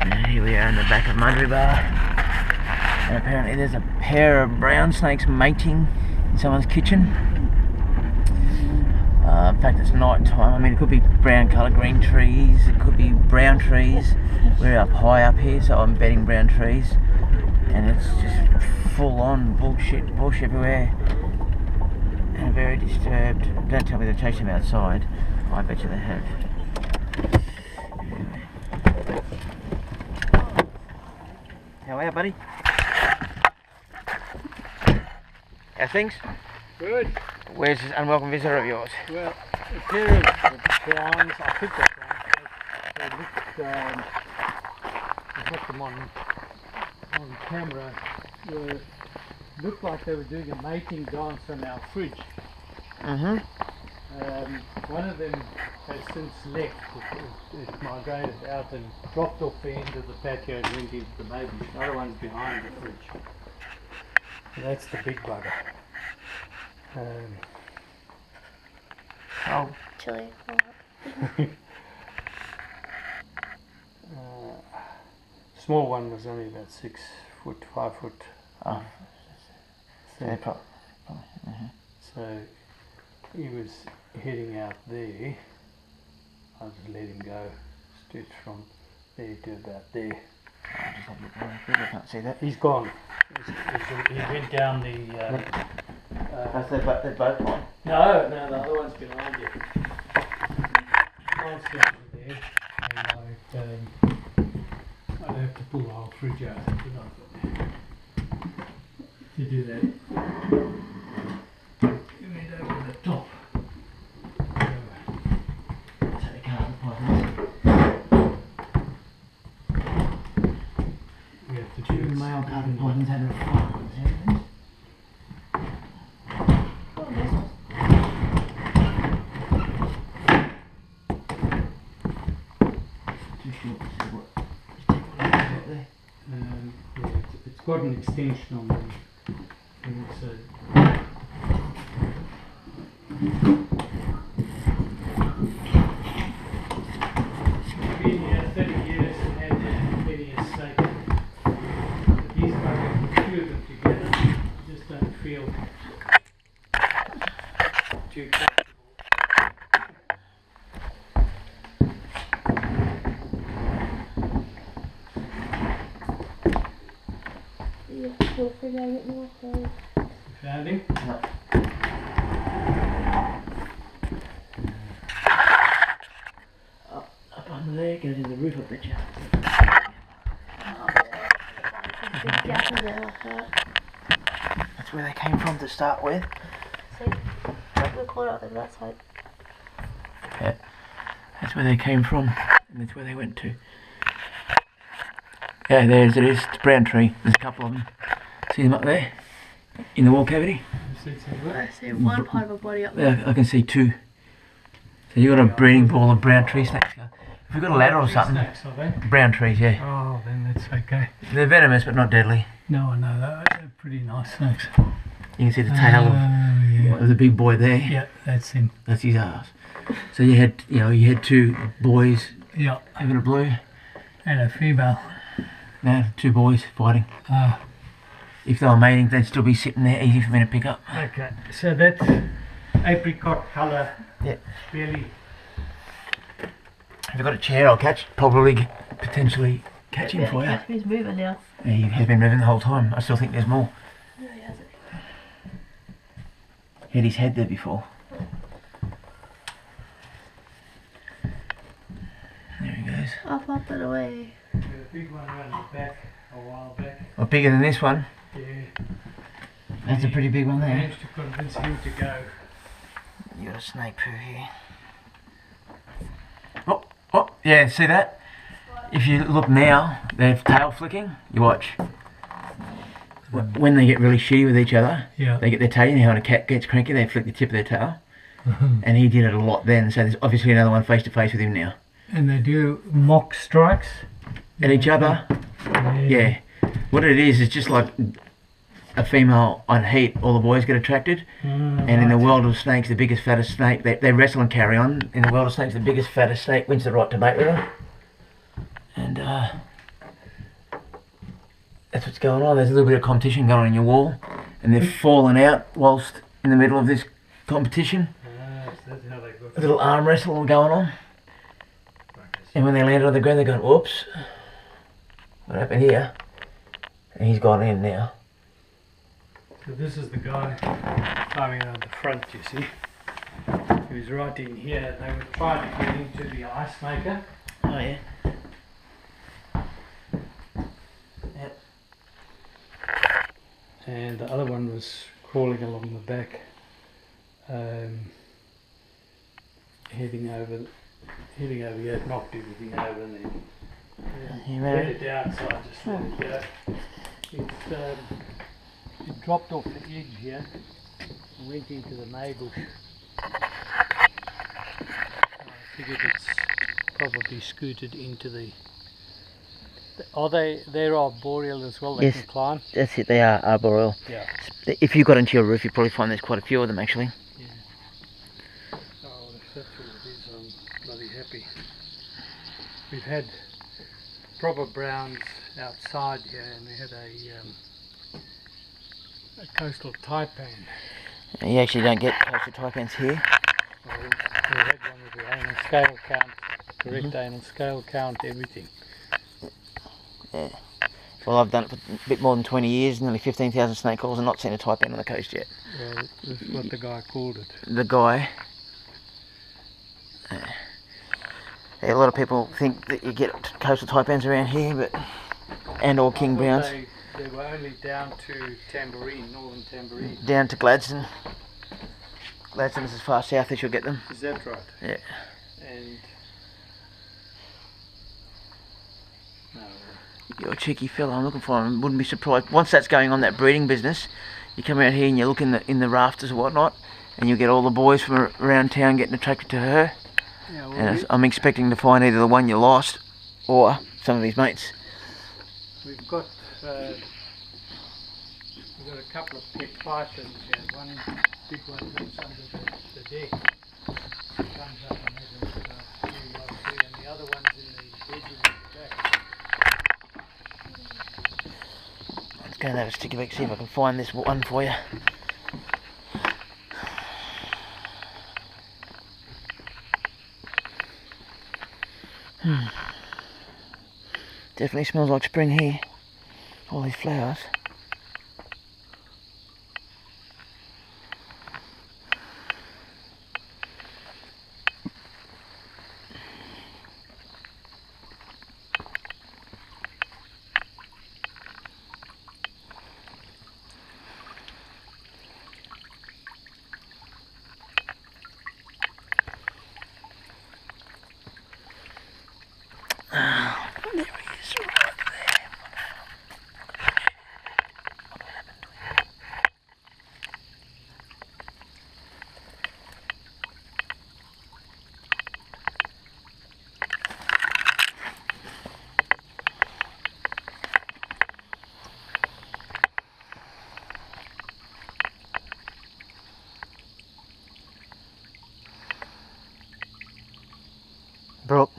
And here we are in the back of Mudbury Bar, and apparently there's a pair of brown snakes mating in someone's kitchen. In fact, it's night time. I mean, it could be brown colour, green trees, it could be brown trees. We're up high up here, so I'm betting brown trees, and it's just full on bush everywhere, and very disturbed. Don't tell me they've chased them outside. I bet you they have. How are you, buddy? How's things? Good. Where's this unwelcome visitor of yours? Well, a pair of browns, I think they're browns. They looked, I got them on camera. Looked like they were doing a mating dance on our fridge. Mm-hmm. One of them has since left. It migrated out and dropped off the end of the patio and went into the baby. The other one's behind the fridge. So that's the big bugger. Oh, chili. Small one was only about 6 foot, 5 foot. oh. Thick. Mm-hmm. So he was heading out there. I just let him go straight from there to about there. I can't see that. He's gone. He went down the. That's their boat line. No, the other one's behind you. I'll stay over there, and I'd have to pull the whole fridge out to do that. You need over the top. So they can't have We have to do male carbon poisons had a fire. It's got an extension on them. And so I've been here 30 years and had many a snake. But these buggers, two of them together, just don't feel too comfortable. We'll figure out it more clothes. You found him? No. Up on there, goes in the roof, I bet you. Big gap in there like that. That's where they came from to start with. See? Look what out on that side. Yeah. That's where they came from, and that's where they went to. Yeah, there's it is. It's a brown tree. There's a couple of them. See them up there? In the wall cavity? I see one part of a body up there. Yeah, I can see two. So you've got a breeding ball of brown tree snakes. If we've got a ladder or something. Snakes, are they? Brown trees, yeah. Oh, then that's okay. They're venomous but not deadly. No, I know they're pretty nice snakes. You can see the tail Yeah. of the big boy there. Yeah, that's him. That's his ass. So you had two boys Yeah, having a blue. and a female. No, two boys fighting. If they were mating, they'd still be sitting there, easy for me to pick up. Okay, so that's apricot colour. Yeah. Really. If I've got a chair, I'll potentially catch him for you. He's moving now. Yeah, he has been moving the whole time. I still think there's more. No, he hasn't. He had his head there before. There he goes. I'll pop it away. There's a big one around the back a while back. Well, bigger than this one. Yeah. That's a pretty big one there. Managed to convince him to go. You got a snake poo here. Oh, yeah, see that? If you look now, they're tail flicking. You watch. When they get really shitty with each other, Yeah. they get their tail. You know how when a cat gets cranky, they flick the tip of their tail. And he did it a lot then, so there's obviously another one face to face with him now. And they do mock strikes. At each other? Yeah. What it is just like a female on heat, all the boys get attracted. And in the world of snakes, the biggest, fattest snake, they wrestle and carry on. In the world of snakes, the biggest, fattest snake wins the right to mate with them. And That's what's going on. There's a little bit of competition going on in your wall, and they're falling out whilst in the middle of this competition. So that's how they got A little arm wrestle going on. And when they landed on the ground, they're going, whoops. What happened here? And he's gone in now. So this is the guy climbing around the front, you see. He was right in here. They were trying to get into the ice maker. Oh, yeah. Yep. And the other one was crawling along the back, heading over here, knocked everything over and then let it out, so I just let it go. It dropped off the edge here and went into the May bush. I figured it's probably scooted into the... They're arboreal as well, they Yes. can climb? That's it, they are arboreal. Yeah. If you got into your roof, you'd probably find there's quite a few of them actually. Yeah. Oh, if that's what it is, I'm bloody happy. We've had proper browns outside here, and we had a coastal taipan. You actually don't get coastal taipans here. Well, we had one with the anal scale count, correct anal scale count, everything. Yeah. Well, I've done it for a bit more than 20 years, nearly 15,000 snake calls, and not seen a taipan on the coast yet. Well, that's what the guy called it. The guy. Yeah, a lot of people think that you get coastal taipans around here, but or king browns. They were only down to Tamborine, northern Tamborine. Down to Gladstone. Gladstone is as far south as you'll get them. Is that right? Yeah. And no. You're a cheeky fella. I'm looking for him. Wouldn't be surprised. Once that's going on, that breeding business, you come out here and you look in the rafters and whatnot, and you'll get all the boys from around town getting attracted to her. Yeah, well, And I'm expecting to find either the one you lost or some of his mates. we've got a couple of pet pythons here. One big one lives under the deck. Comes up and has a few young there, and the other one's in the bedroom at the back. Let's go and have a sticky back, see if I can find this one for you. Definitely smells like spring here. All these flowers. There he is, right there. Brooke.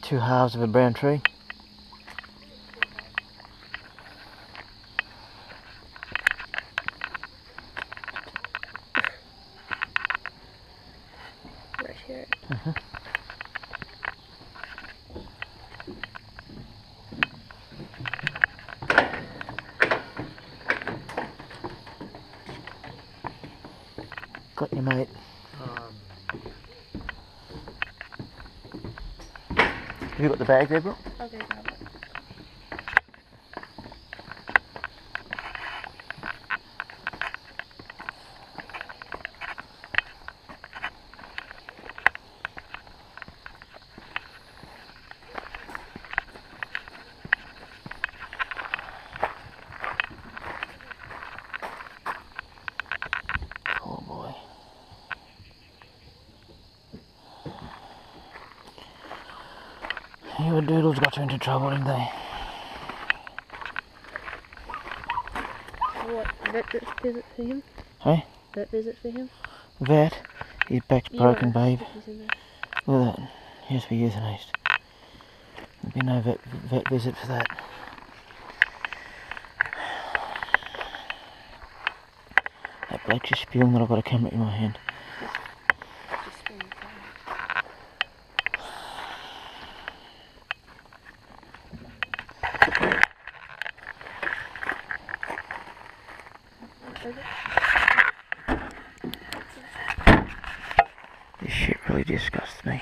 Two halves of a brown tree. Right here. Got you, mate. Have you got the bag there, Brooke? Okay, grab it. Oh boy. Your doodles got you into trouble, didn't they? What? Vet visit for him? Hey? Vet visit for him? Vet, his back's broken, babe. He's in there. Look at that. He has to be euthanized. There'll be no vet visit for that. That bloke's just spewing that I've got a camera in my hand. Just spin it down. This shit really disgusts me.